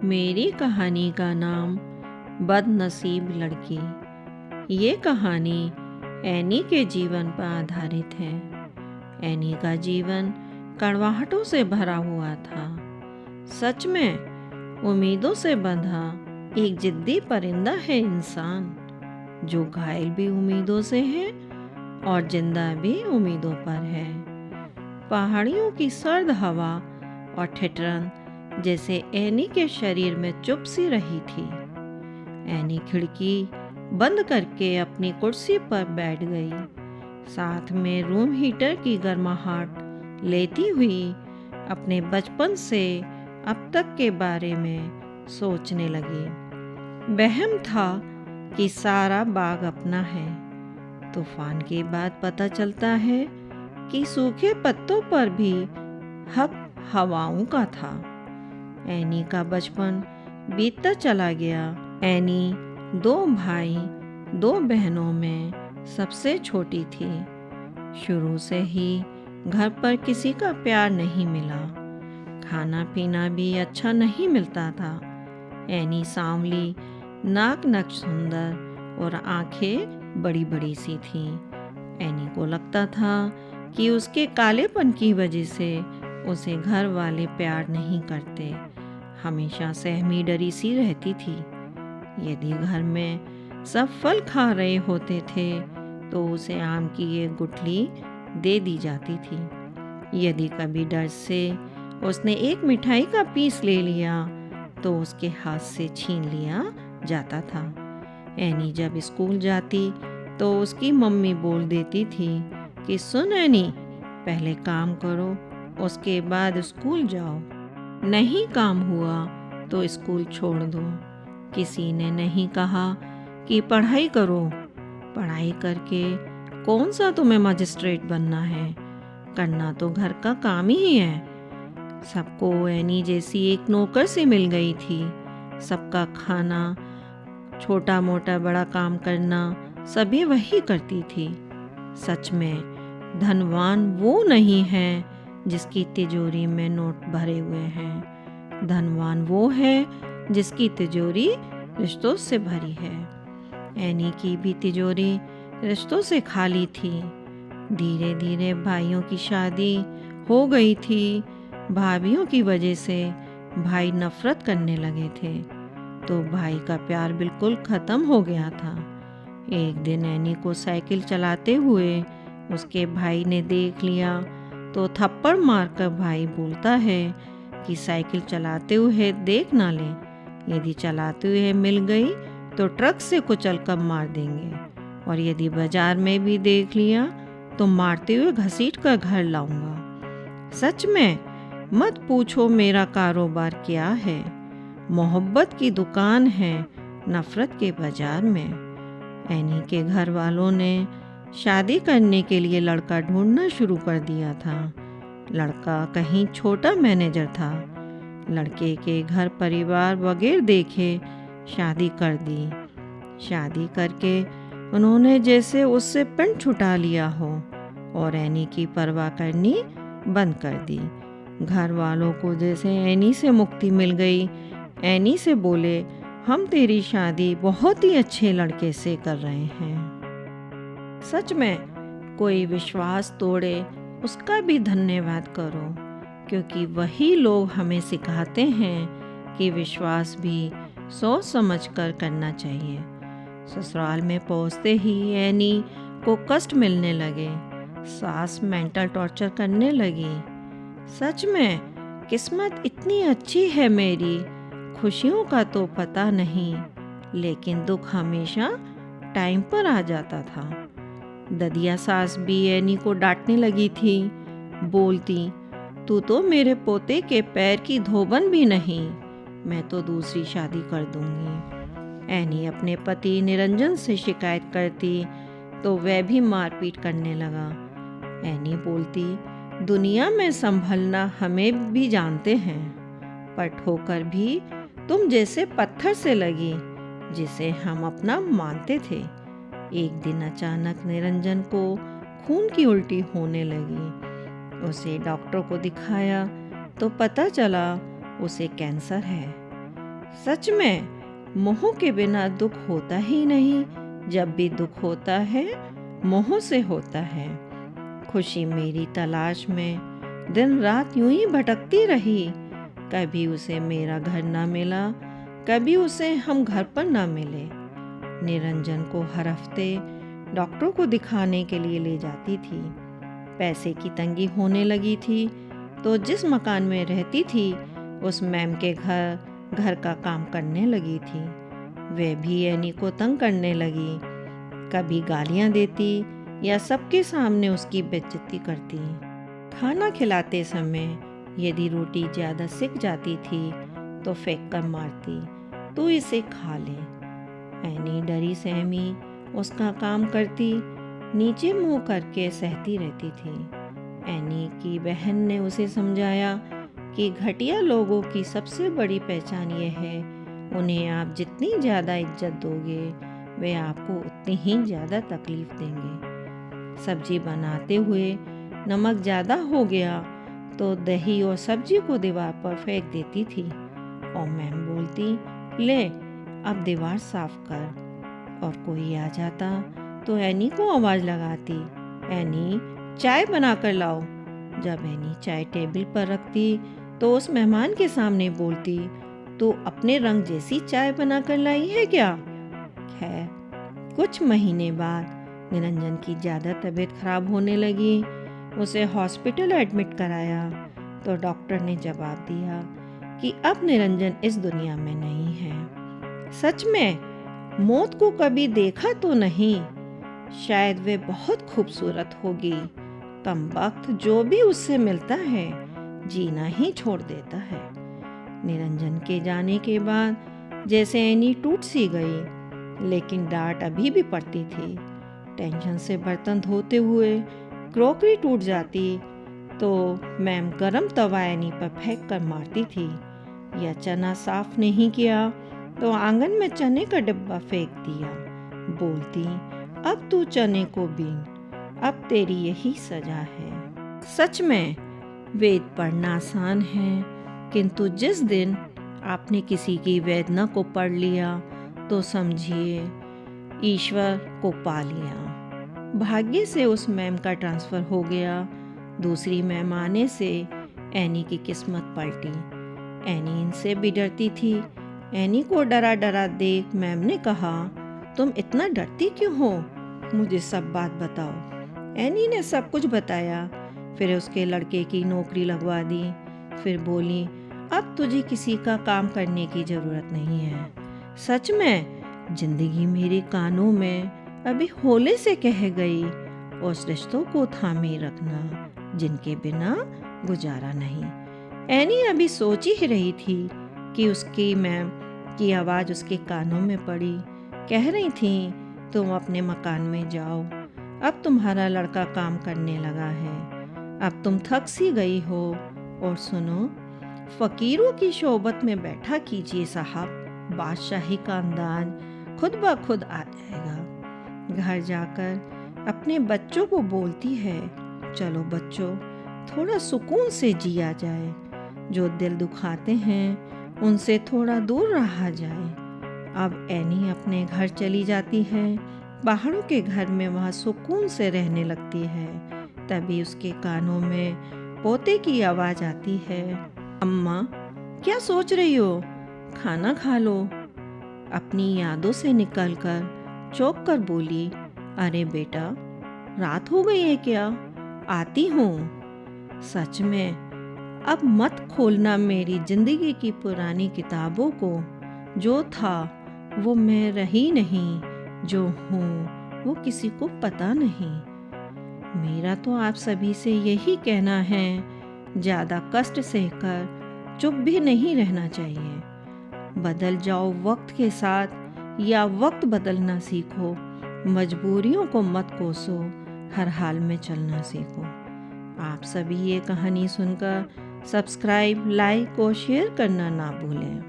मेरी कहानी का नाम बदनसीब लड़की। ये कहानी एनी के जीवन पर आधारित है। एनी का जीवन कड़वाहटों से भरा हुआ था। सच में उम्मीदों से बंधा एक जिद्दी परिंदा है इंसान, जो घायल भी उम्मीदों से है और जिंदा भी उम्मीदों पर है। पहाड़ियों की सर्द हवा और ठिठुरन जैसे एनी के शरीर में चुप सी रही थी। एनी खिड़की बंद करके अपनी कुर्सी पर बैठ गई, साथ में रूम हीटर की गर्माहट लेती हुई अपने बचपन से अब तक के बारे में सोचने लगी। वहम था कि सारा बाग अपना है। तूफान के बाद पता चलता है कि सूखे पत्तों पर भी हक हवाओं का था। एनी का बचपन बीतता चला गया। एनी 2 भाई 2 बहनों में सबसे छोटी थी। शुरू से ही घर पर किसी का प्यार नहीं मिला। खाना पीना भी अच्छा नहीं मिलता था। एनी सांवली, नाक नक्श सुंदर और आंखें बड़ी बड़ी सी थी। एनी को लगता था कि उसके कालेपन की वजह से उसे घर वाले प्यार नहीं करते। हमेशा सहमी डरी सी रहती थी। यदि घर में सब फल खा रहे होते थे तो उसे आम की एक गुठली दे दी जाती थी। यदि कभी डर से उसने एक मिठाई का पीस ले लिया तो उसके हाथ से छीन लिया जाता था। एनी जब स्कूल जाती तो उसकी मम्मी बोल देती थी कि सुन एनी, पहले काम करो, उसके बाद स्कूल जाओ। नहीं काम हुआ तो स्कूल छोड़ दो। किसी ने नहीं कहा कि पढ़ाई करो। पढ़ाई करके कौन सा तुम्हें मजिस्ट्रेट बनना है? करना तो घर का काम ही है। सबको एनी जैसी एक नौकर से मिल गई थी। सबका खाना, छोटा मोटा बड़ा काम करना सभी वही करती थी। सच में धनवान वो नहीं है जिसकी तिजोरी में नोट भरे हुए हैं। धनवान वो है जिसकी तिजोरी रिश्तों से भरी है। एनी की भी तिजोरी रिश्तों से खाली थी। धीरे धीरे भाइयों की शादी हो गई थी। भाभियों की वजह से भाई नफरत करने लगे थे, तो भाई का प्यार बिल्कुल खत्म हो गया था। एक दिन एनी को साइकिल चलाते हुए उसके भाई ने देख लिया तो थप्पड़ मारकर भाई बोलता है कि साइकिल चलाते हुए देख ना ले। यदि चलाते हुए मिल गई तो ट्रक से कुचल कर मार देंगे, और यदि बाजार में भी देख लिया तो मारते हुए घसीट कर घर लाऊंगा। सच में मत पूछो मेरा कारोबार क्या है। मोहब्बत की दुकान है नफरत के बाजार में। एनी के घर वालों ने शादी करने के लिए लड़का ढूंढना शुरू कर दिया था। लड़का कहीं छोटा मैनेजर था। लड़के के घर परिवार वगैरह देखे शादी कर दी। शादी करके उन्होंने जैसे उससे पेंट छुटा लिया हो और एनी की परवाह करनी बंद कर दी। घर वालों को जैसे एनी से मुक्ति मिल गई। एनी से बोले, हम तेरी शादी बहुत ही अच्छे लड़के से कर रहे हैं। सच में कोई विश्वास तोड़े उसका भी धन्यवाद करो, क्योंकि वही लोग हमें सिखाते हैं कि विश्वास भी सोच समझ कर करना चाहिए। ससुराल में पहुंचते ही एनी को कष्ट मिलने लगे। सास मेंटल टॉर्चर करने लगी। सच में किस्मत इतनी अच्छी है मेरी, खुशियों का तो पता नहीं, लेकिन दुख हमेशा टाइम पर आ जाता था। ददिया सास भी एनी को डांटने लगी थी। बोलती, तू तो मेरे पोते के पैर की धोबन भी नहीं, मैं तो दूसरी शादी कर दूंगी। एनी अपने पति निरंजन से शिकायत करती तो वह भी मारपीट करने लगा। एनी बोलती, दुनिया में संभलना हमें भी जानते हैं, पर ठोकर भी तुम जैसे पत्थर से लगी जिसे हम अपना मानते थे। एक दिन अचानक निरंजन को खून की उल्टी होने लगी। उसे डॉक्टर को दिखाया तो पता चला उसे कैंसर है। सच में मोह के बिना दुख होता ही नहीं। जब भी दुख होता है मोह से होता है। खुशी मेरी तलाश में दिन रात यूं ही भटकती रही। कभी उसे मेरा घर ना मिला, कभी उसे हम घर पर ना मिले। निरंजन को हर हफ्ते डॉक्टर को दिखाने के लिए ले जाती थी। पैसे की तंगी होने लगी थी तो जिस मकान में रहती थी उस मैम के घर का काम करने लगी थी। वह भी एनी को तंग करने लगी। कभी गालियां देती या सबके सामने उसकी बेइज्जती करती। खाना खिलाते समय यदि रोटी ज़्यादा सिक जाती थी तो फेंक कर मारती, तू इसे खा ले। एनी डरी सहमी उसका काम करती, नीचे मुंह करके सहती रहती थी। एनी की बहन ने उसे समझाया कि घटिया लोगों की सबसे बड़ी पहचान यह है, उन्हें आप जितनी ज़्यादा इज्जत दोगे वे आपको उतनी ही ज़्यादा तकलीफ देंगे। सब्जी बनाते हुए नमक ज़्यादा हो गया तो दही और सब्जी को दीवार पर फेंक देती थी और मैम बोलती, ले अब दीवार साफ कर। और कोई आ जाता तो एनी को आवाज़ लगाती, एनी चाय बना कर लाओ। जब एनी चाय टेबल पर रखती तो उस मेहमान के सामने बोलती, तो अपने रंग जैसी चाय बना कर लाई है क्या? खैर कुछ महीने बाद निरंजन की ज़्यादा तबीयत खराब होने लगी। उसे हॉस्पिटल एडमिट कराया तो डॉक्टर ने जवाब दिया कि अब निरंजन इस दुनिया में नहीं है। सच में मौत को कभी देखा तो नहीं, शायद वे बहुत खूबसूरत होगी। कमबख्त जो भी उससे मिलता है जीना ही छोड़ देता है। निरंजन के जाने के बाद जैसे एनी टूट सी गई, लेकिन डांट अभी भी पड़ती थी। टेंशन से बर्तन धोते हुए क्रॉकरी टूट जाती तो मैम गरम तवा एनी पर फेंक कर मारती थी, या चना साफ नहीं किया तो आंगन में चने का डिब्बा फेंक दिया, बोलती, अब तू चने को बीन, अब तेरी यही सजा है। सच में वेद पढ़ना आसान है, किंतु जिस दिन आपने किसी की वेदना को पढ़ लिया तो समझिए ईश्वर को पा लिया। भाग्य से उस मैम का ट्रांसफ़र हो गया। दूसरी मैम आने से एनी की किस्मत पलटी। एनी इनसे भी डरती थी। एनी को डरा डरा देख मैम ने कहा, तुम इतना डरती क्यों हो? मुझे सब बात बताओ। एनी ने सब कुछ बताया। फिर उसके लड़के की नौकरी लगवा दी। फिर बोली, अब तुझे किसी का काम करने की ज़रूरत नहीं है। सच में जिंदगी मेरे कानों में अभी होले से कह गई, उस रिश्तों को थामे रखना जिनके बिना गुजारा नहीं। एनी अभी सोच ही रही थी कि उसकी मैम की आवाज़ उसके कानों में पड़ी। कह रही थी, तुम अपने मकान में जाओ, अब तुम्हारा लड़का काम करने लगा है, अब तुम थक सी गई हो। और सुनो, फकीरों की शोबत में बैठा कीजिए साहब, बादशाही का अंदाज खुद ब खुद आ जाएगा। घर जाकर अपने बच्चों को बोलती है, चलो बच्चों थोड़ा सुकून से जिया जाए, जो दिल दुखाते हैं उनसे थोड़ा दूर रहा जाए। अब एनी अपने घर चली जाती है। पहाड़ों के घर में वह सुकून से रहने लगती है। तभी उसके कानों में पोते की आवाज़ आती है, अम्मा क्या सोच रही हो, खाना खा लो। अपनी यादों से निकलकर चौंक कर बोली, अरे बेटा रात हो गई है क्या? आती हूँ। सच में अब मत खोलना मेरी जिंदगी की पुरानी किताबों को। जो था वो मैं रही नहीं, जो हूँ वो किसी को पता नहीं। मेरा तो आप सभी से यही कहना है, ज़्यादा कष्ट सहकर चुप भी नहीं रहना चाहिए। बदल जाओ वक्त के साथ या वक्त बदलना सीखो। मजबूरियों को मत कोसो, हर हाल में चलना सीखो। आप सभी ये कहानी सुनकर सब्सक्राइब, लाइक और शेयर करना ना भूलें।